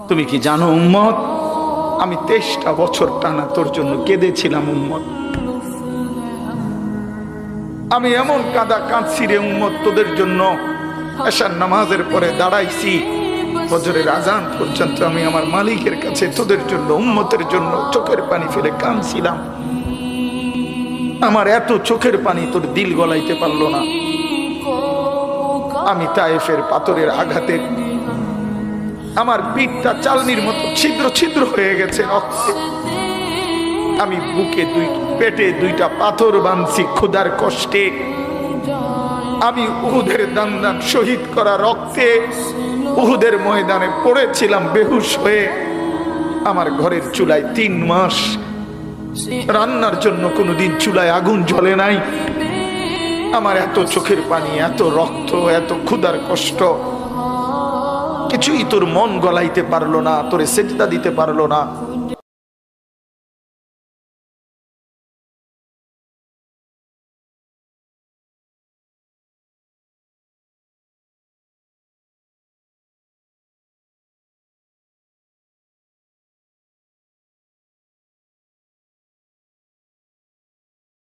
তুমি কি জানো উম্মত, আমি 23টা বছর টানা তোর জন্য কেঁদেছিলাম উম্মত। আমি এমন কাঁদা কাঁদছি রে উম্মত তোদের জন্য। এশার নামাজের পরে দাঁড়াইছি, ফজরের আজান পর্যন্ত আমি আমার মালিকের কাছে তোদের জন্য, উম্মতের জন্য চোখের পানি ফেলে কাঁদছিলাম। আমার এত চোখের পানি তোর দিল গলাইতে পারলো না। আমি তায়েফের পাথরের আঘাতে আমার পিঠটা চালনির মতো ছিদ্র ছিদ্র হয়ে গেছে রক্তে। আমি বুকে পেটে 2টা পাথর বাঁধছি ক্ষুধার কষ্টে। আমি উহুদের দান দান শহীদ করা রক্তে উহুদের ময়দানে পড়েছিলাম বেহুশ হয়ে। আমার ঘরের চুলায় 3 মাস রান্নার জন্য কোনোদিন চুলায় আগুন জ্বলে নাই। আমার এত চোখের পানি, এত রক্ত, এত ক্ষুধার কষ্ট, কিছুই তোর মন গলাইতে পারলো না, তোরে সেজদা দিতে পারলো না।